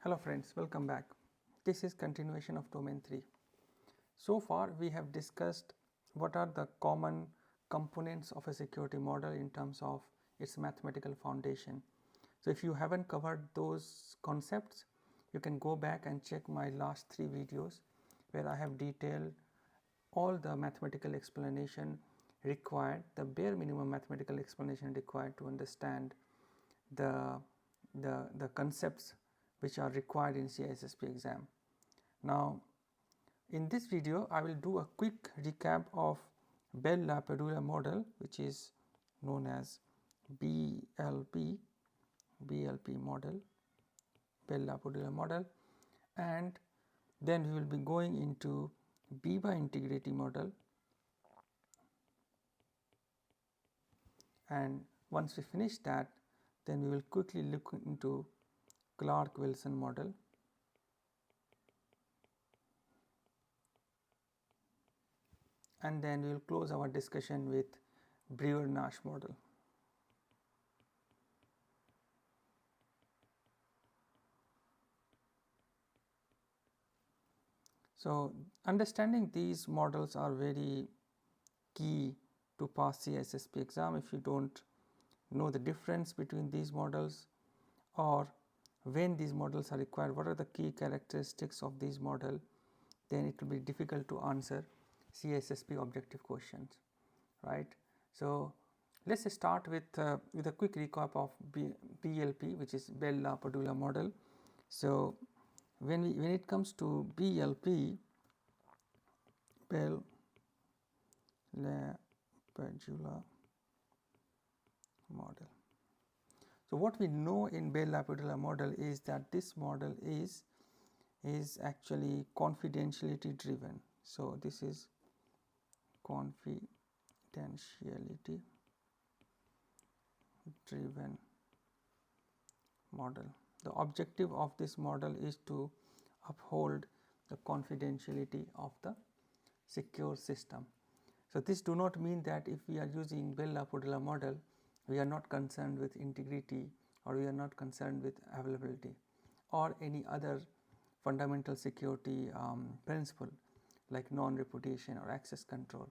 Hello friends, welcome back. This is continuation of Domain 3. So far we have discussed what are the common components of a security model in terms of its mathematical foundation. So if you haven't covered those concepts, you can go back and check my last 3 videos where I have detailed all the mathematical explanation required, the bare minimum mathematical explanation required to understand the concepts which are required in CISSP exam. Now in this video I will do a quick recap of Padula model, which is known as BLP model, Padula model, and then we will be going into Biba Integrity Model, and once we finish that, then we will quickly look into Clak-Wilson model, and then we will close our discussion with Brewer Nash model. So understanding these models are very key to pass CISSP exam. If you don't know the difference between these models, or when these models are required, what are the key characteristics of these model, then it will be difficult to answer CISSP objective questions, right? So let's start with a quick recap of BLP, which is Padula model. So when it comes to BLP, Padula model. So what we know in Padula model is that this model is actually confidentiality driven. So this is confidentiality driven model. The objective of this model is to uphold the confidentiality of the secure system. So this do not mean that if we are using Padula model, we are not concerned with integrity, or we are not concerned with availability or any other fundamental security principle like non-repudiation or access control.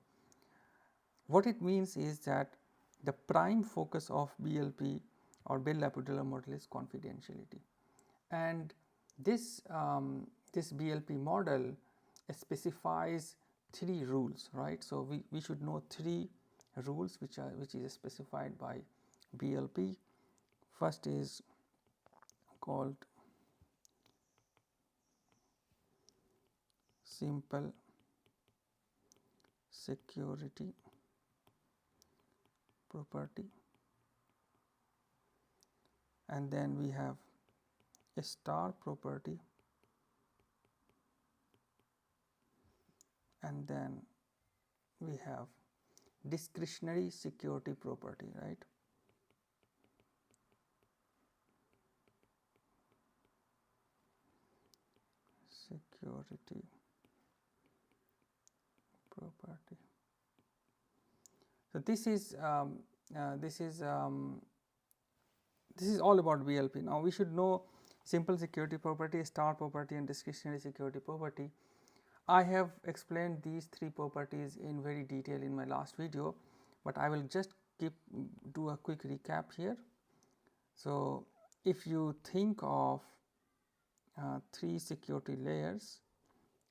What it means is that the prime focus of BLP or Padula model is confidentiality, and this BLP model specifies 3 rules, right? So we should know 3 rules which is specified by BLP. First is called simple security property, and then we have a star property, and then we have discretionary security property, right? Security property. So this is all about BLP. Now we should know simple security property, star property, and discretionary security property. I have explained these 3 properties in very detail in my last video, but I will just do a quick recap here. So if you think of 3 security layers,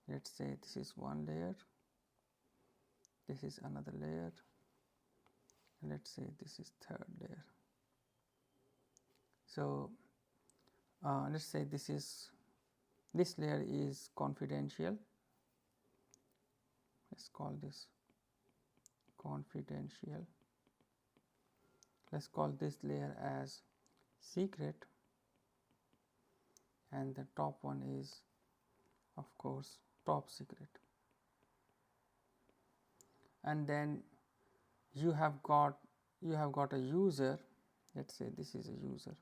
let's say this is one layer, this is another layer, and let's say this is third layer. So let's say this layer is confidential. Let's call this confidential. Let's call this layer as secret, and the top one is of course top secret. And then you have got a user. Let's say this is a user,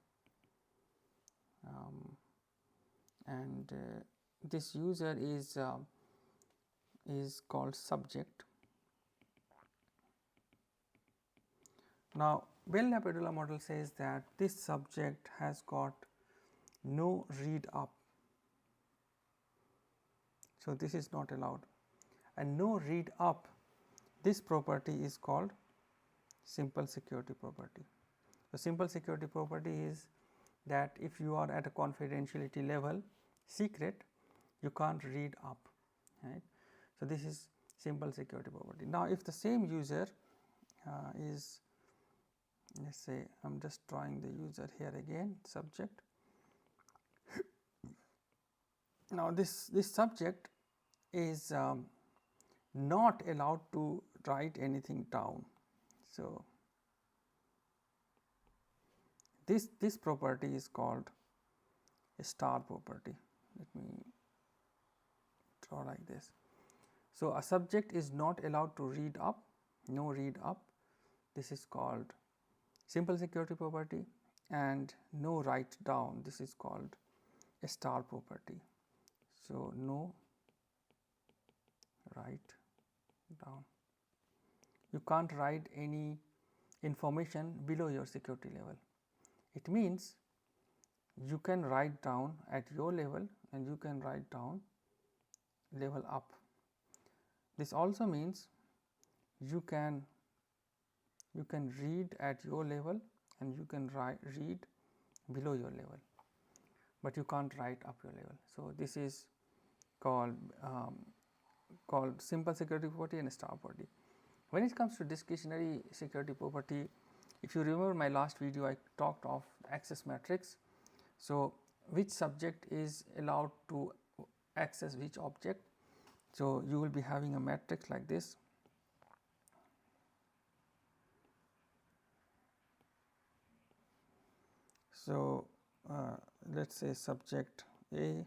and this user is called subject. Now Padula model says that this subject has got no read up So, this is not allowed, and no read up, this property is called simple security property. So, simple security property is that if you are at a confidentiality level secret, you can't read up, right. So, this is simple security property. Now, if the same user is, let us say I am just drawing the user here again, subject. Now, this subject is not allowed to write anything down. So, this property is called a star property. Let me draw like this. So, a subject is not allowed to read up, no read up, this is called simple security property, and no write down, this is called a star property. So, no write down, you can't write any information below your security level. It means you can write down at your level and you can write down level up. This also means you can read at your level and you can read below your level, but you can't write up your level. So, this is called simple security property and star property. When it comes to discretionary security property, if you remember my last video, I talked of access matrix. So, which subject is allowed to access which object. So, you will be having a matrix like this. So, let us say subject A,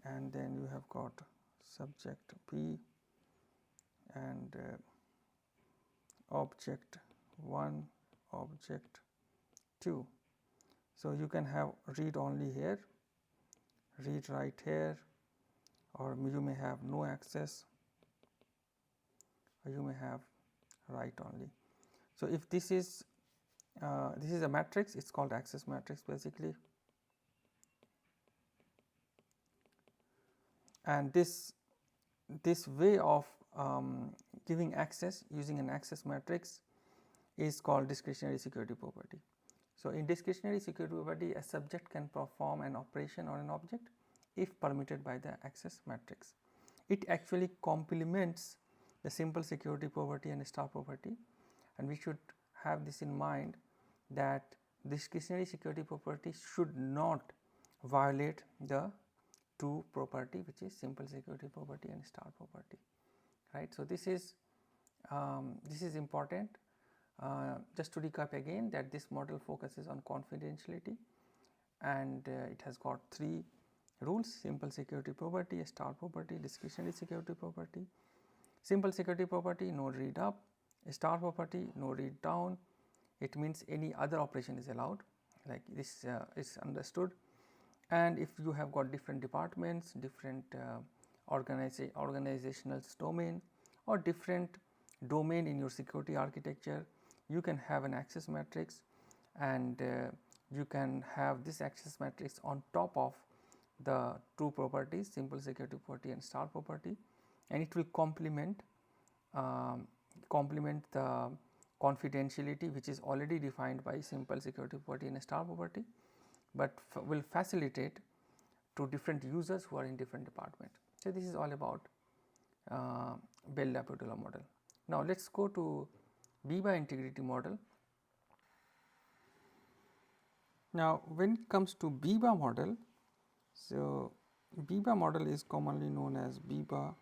and then you have got subject B and object 1, object 2. So, you can have read only here, read write here, or you may have no access, or you may have write only. So, if this is a matrix, it is called access matrix basically, and this way of giving access using an access matrix is called discretionary security property. So, in discretionary security property, a subject can perform an operation on an object if permitted by the access matrix. It actually complements the simple security property and star property, and we should have this in mind that discretionary security property should not violate the two property, which is simple security property and star property, right. So, this is important. Just to recap again, that this model focuses on confidentiality, and it has got 3 rules: simple security property, star property, discretionary security property. Simple security property, no read up; star property, no read down. It means any other operation is allowed, like this is understood. And if you have got different departments, different organizational domain, or different domain in your security architecture, you can have an access matrix, and you can have this access matrix on top of the 2 properties, simple security property and star property, and it will complement the confidentiality, which is already defined by simple security property and star property, but will facilitate to different users who are in different departments. So, this is all about Padula model. Now, let us go to Biba Integrity Model. Now, when it comes to Biba model, so Biba model is commonly known as Biba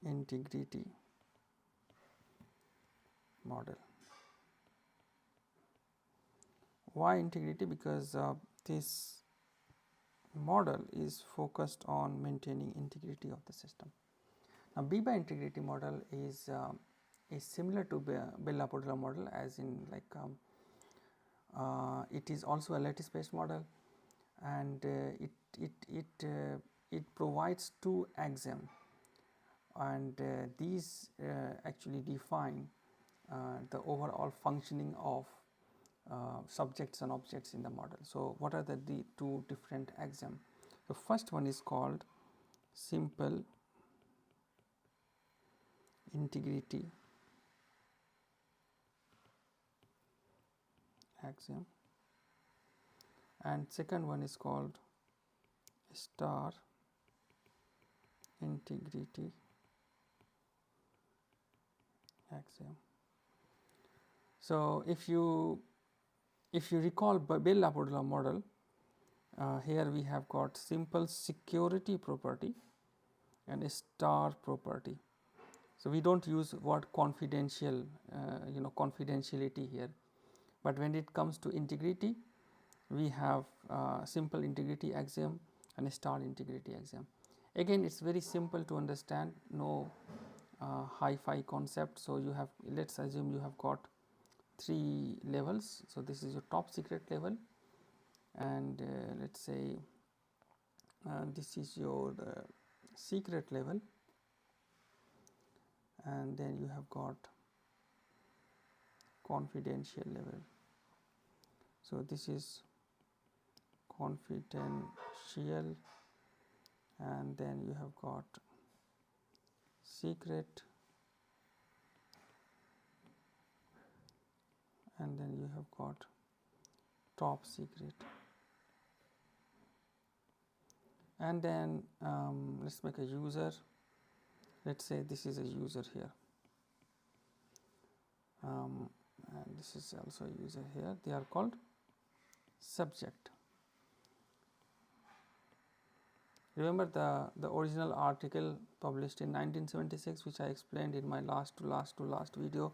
Integrity Model. Why integrity? Because this model is focused on maintaining integrity of the system. Now, Biba Integrity Model is similar to Padula model, as in like it is also a lattice based model, and it provides 2 axioms, and these actually define the overall functioning of subjects and objects in the model. So, what are the 2 different axioms? The first one is called simple integrity axiom, and second one is called star integrity axiom. So, if you recall Biba Padula model, here we have got simple security property and a star property. So, we do not use word confidential, confidentiality here, but when it comes to integrity, we have simple integrity axiom and a star integrity axiom. Again, it is very simple to understand, no hi-fi concept. So, you have, let us assume you have got 3 levels. So, this is your top secret level, and let us say this is your secret level, and then you have got confidential level. So, this is confidential, and then you have got secret, and then you have got top secret, and then let us make a user. Let us say this is a user here, and this is also a user here. They are called subject. Remember the original article published in 1976, which I explained in my last video.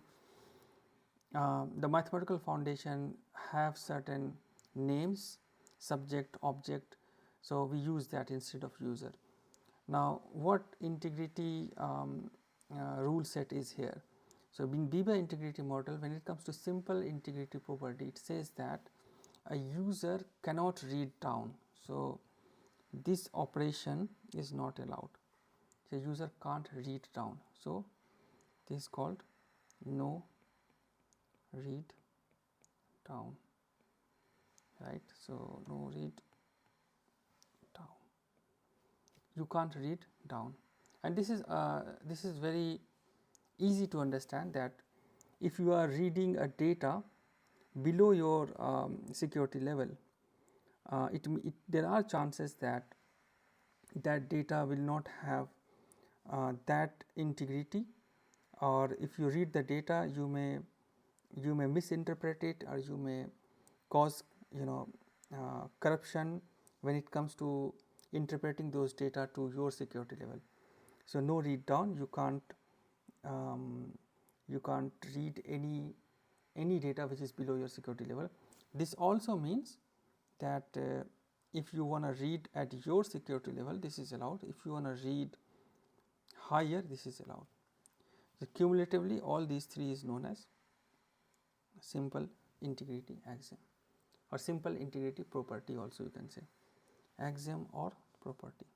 The mathematical foundation have certain names, subject, object, so we use that instead of user. Now, what integrity rule set is here? So, in Biba Integrity Model, when it comes to simple integrity property, it says that a user cannot read down. So, this operation is not allowed. The user can't read down. So, this is called no read down, right. So, no read down, you can't read down, and this is very easy to understand, that if you are reading a data below your security level, there are chances that that data will not have that integrity, or if you read the data, you may misinterpret it, or you may cause corruption when it comes to interpreting those data to your security level. So, no read down, you can't read any data which is below your security level. This also means that if you want to read at your security level, this is allowed. If you want to read higher, this is allowed. So, cumulatively all these three is known as simple integrity axiom, or simple integrity property also you can say, axiom or property.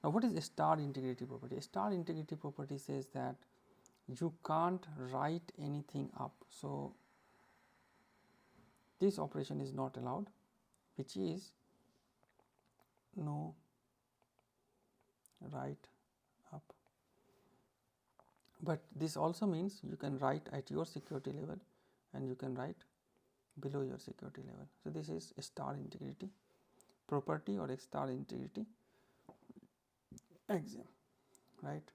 Now, what is a star integrity property? A star integrity property says that you can't write anything up. So, this operation is not allowed, which is no write up. But this also means you can write at your security level and you can write below your security level. So, this is a star integrity property or a star integrity axiom, right.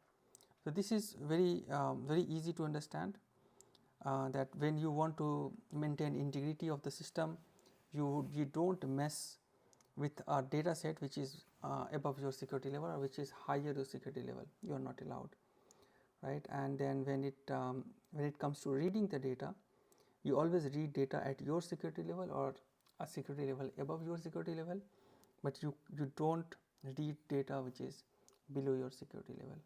So, this is very easy to understand, that when you want to maintain integrity of the system, you do not mess with a data set which is above your security level or which is higher your security level, you are not allowed, right. And then when it comes to reading the data, you always read data at your security level or a security level above your security level, but you do not read data which is below your security level.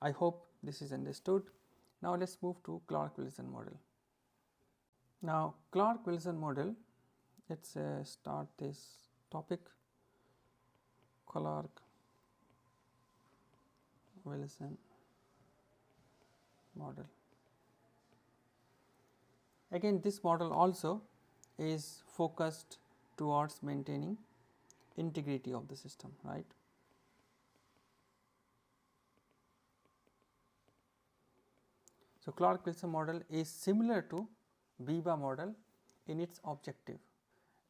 I hope this is understood. Now, let us move to Clak-Wilson model. Now, Clak-Wilson model, let us start this topic. Clak-Wilson model. Again, this model also is focused towards maintaining integrity of the system, right. So, Clak-Wilson model is similar to Biba model in its objective.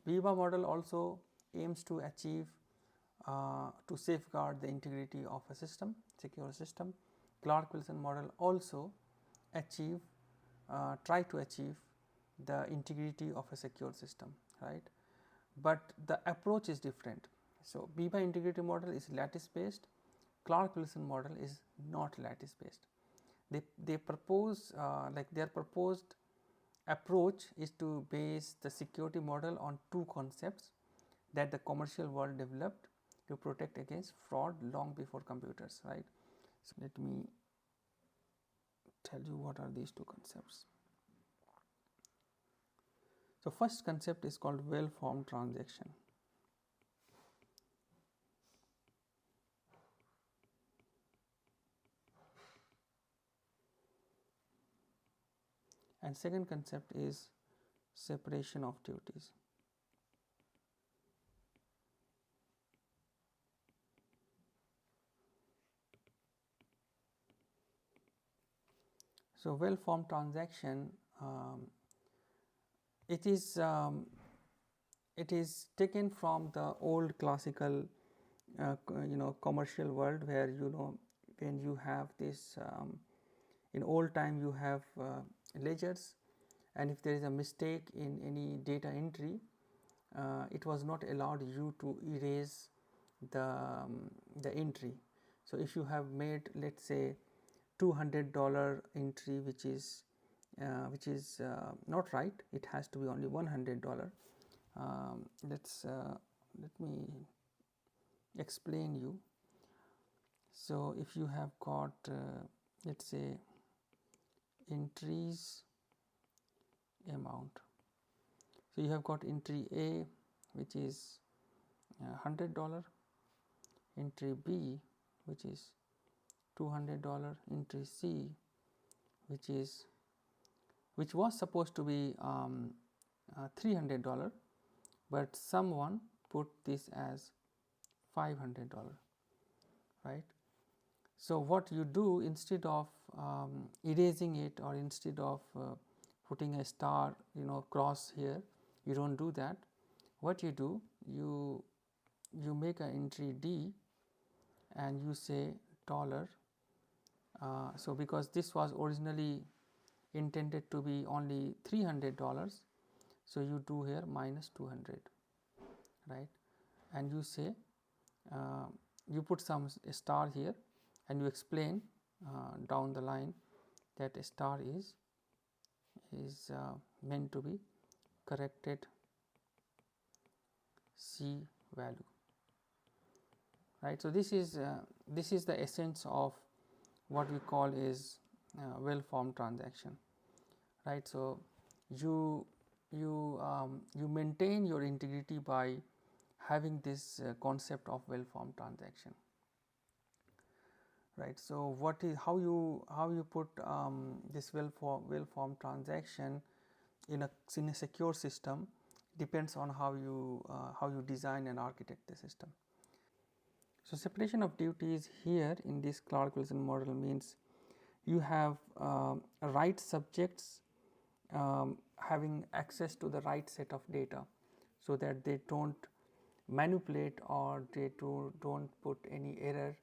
Biba model also aims to achieve to safeguard the integrity of a system, secure system. Clak-Wilson model also try to achieve the integrity of a secure system, right. But the approach is different. So, Biba integrity model is lattice based, Clak-Wilson model is not lattice based. They propose like their proposed approach is to base the security model on two concepts that the commercial world developed to protect against fraud long before computers, right. So, let me tell you what are these two concepts. So, first concept is called well formed transaction. And second concept is separation of duties. So, well formed transaction it is taken from the old classical commercial world, where when you have this in old time you have ledgers, and if there is a mistake in any data entry, it was not allowed you to erase the entry. So, if you have made, let us say, $200 entry which is not right, it has to be only $100. Let me explain you. So, if you have got let us say entries amount. So, you have got entry A which is $100, entry B which is $200, entry C which was supposed to be $300, but someone put this as $500, right. So, what you do, instead of erasing it, or instead of putting a star cross here, you do not do that. What you do, you make an entry D and you say dollar. So, because this was originally intended to be only $300, so you do here minus 200, right, and you say you put some star here and you explain down the line that a star is meant to be corrected C value, right. So, this is the essence of what we call is well formed transaction, right. So, you maintain your integrity by having this concept of well formed transaction, right. So, what is how you put this well formed transaction in a secure system depends on how you design and architect the system. So, separation of duties here in this Clak-Wilson model means you have right subjects having access to the right set of data, so that they do not manipulate or they do not put any error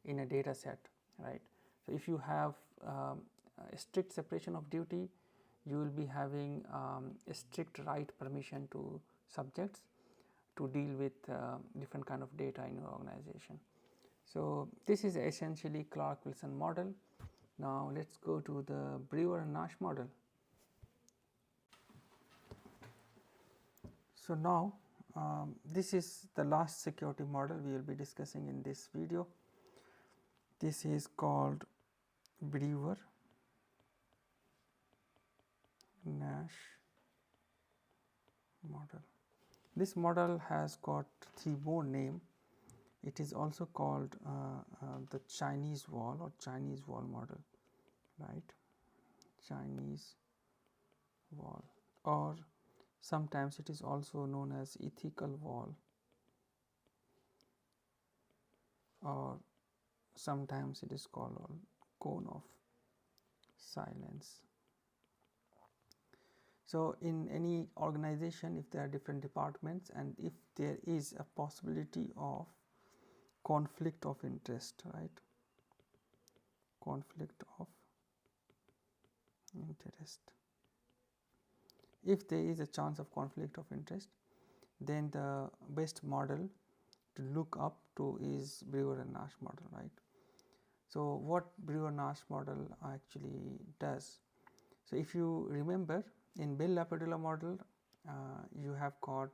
in a data set, right. So, if you have a strict separation of duty, you will be having a strict right permission to subjects to deal with different kind of data in your organization. So, this is essentially Clak-Wilson model. Now, let us go to the Brewer Nash model. So, now this is the last security model we will be discussing in this video. This is called Brewer Nash model. This model has got 3 more names. It is also called the Chinese wall or Chinese wall model, right. Chinese wall, or sometimes it is also known as ethical wall, or sometimes it is called cone of silence. So, in any organization, if there are different departments and if there is a possibility of conflict of interest, right, conflict of interest, if there is a chance of conflict of interest, then the best model to look up to is Brewer and Nash model, right. So, what Brewer Nash model actually does? So, if you remember, in Padula model, you have got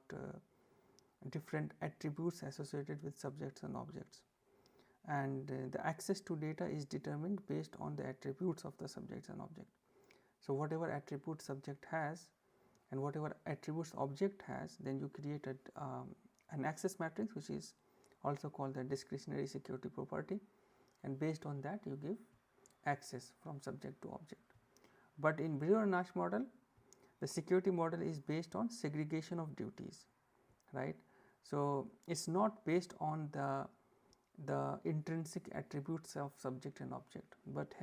different attributes associated with subjects and objects, and the access to data is determined based on the attributes of the subjects and object. So, whatever attribute subject has and whatever attributes object has, then you create an access matrix, which is also called the discretionary security property, and based on that you give access from subject to object. But in Brewer Nash model, the security model is based on segregation of duties, right. So, it is not based on the intrinsic attributes of subject and object, but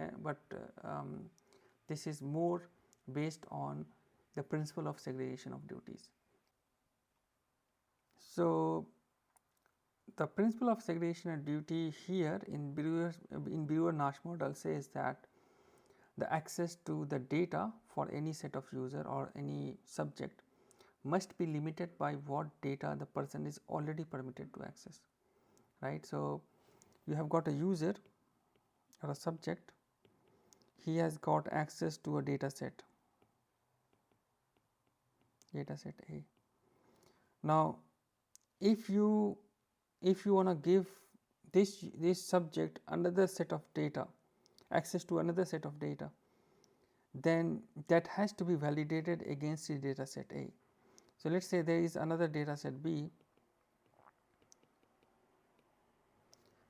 this is more based on the principle of segregation of duties. So, the principle of segregation of duty here in Brewer Nash model says that the access to the data for any set of user or any subject must be limited by what data the person is already permitted to access, right. So, you have got a user or a subject, he has got access to a data set A. Now, if you want to give this subject another set of data, access to another set of data, then that has to be validated against the data set A. So, let us say there is another data set B,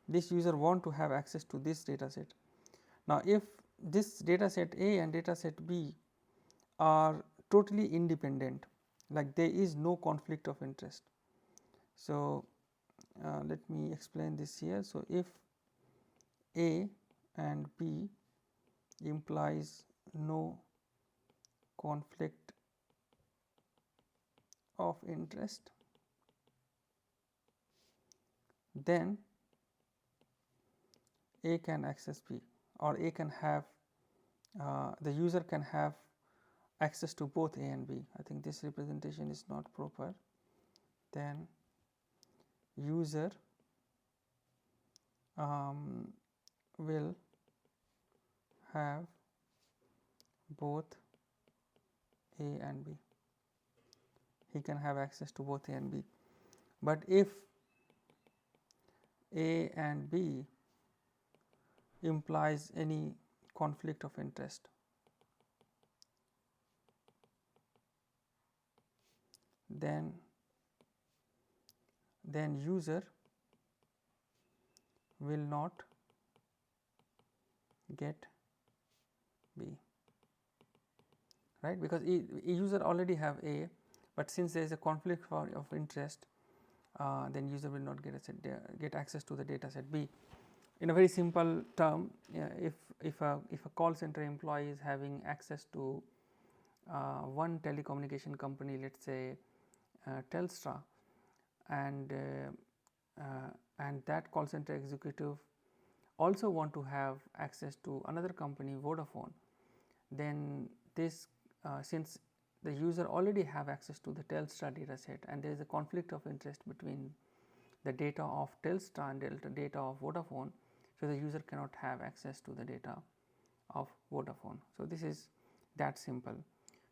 this user want to have access to this data set. Now, if this data set A and data set B are totally independent, like there is no conflict of interest. So, let me explain this here. So, if A and B implies no conflict of interest, then A can access B, or A can have the user can have access to both A and B. I think this representation is not proper. Then user will have both A and B. He can have access to both A and B. But if A and B implies any conflict of interest, then user will not get B, right, because user already have A, but since there is a conflict of interest, then user will not get access to the data set B. In a very simple term, if a call center employee is having access to one telecommunication company, let us say Telstra, and that call center executive also want to have access to another company, Vodafone, then this since the user already have access to the Telstra data set and there is a conflict of interest between the data of Telstra and the data of Vodafone, so the user cannot have access to the data of Vodafone. So, this is that simple.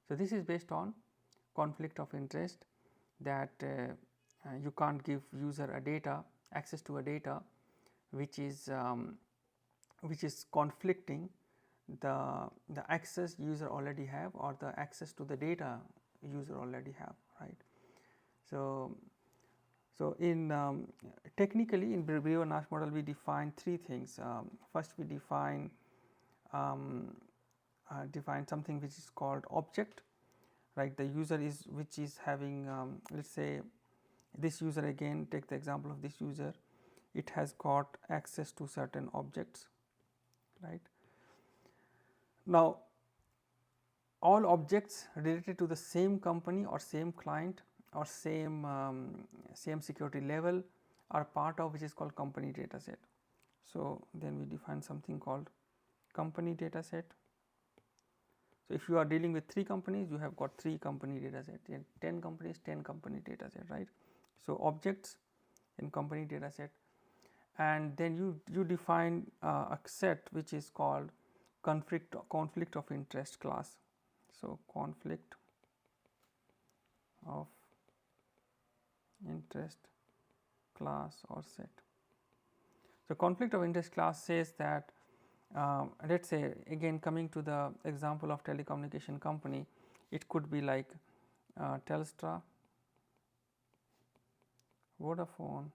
So, this is based on conflict of interest, that you can't give user a data access to a data which is conflicting the access user already have or the access to the data user already have, right. So, in technically in Brewer Nash model we define three things. First we define something which is called object, right? The user is which is having let's say this user, again take the example of this user, it has got access to certain objects, right. Now, all objects related to the same company or same client or same security level are part of which is called company data set. So, then we define something called company data set. So, if you are dealing with 3 companies, you have got 3 company data set, and 10 companies 10 company data set, right. So, objects in company data set, and then you define a set which is called conflict of interest class. So, conflict of interest class or set. So, conflict of interest class says that let us say, again coming to the example of telecommunication company, it could be like Telstra, Vodafone,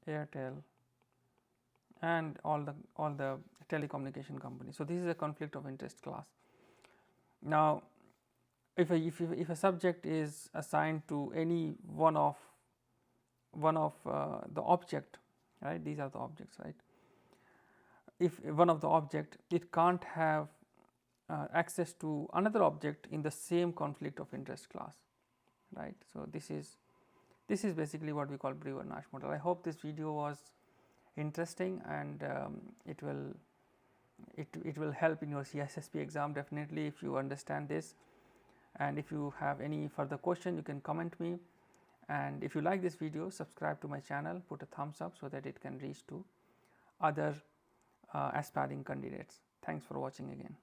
Airtel, and all the telecommunication companies. So, this is a conflict of interest class. Now, if a subject is assigned to any one of the object, right, these are the objects, right. If one of the object, it can't have access to another object in the same conflict of interest class, right. So, this is basically what we call Brewer Nash model. I hope this video was interesting, and it will help in your CISSP exam definitely if you understand this. And if you have any further question, you can comment me, and if you like this video, subscribe to my channel, put a thumbs up so that it can reach to other aspiring candidates. Thanks for watching again.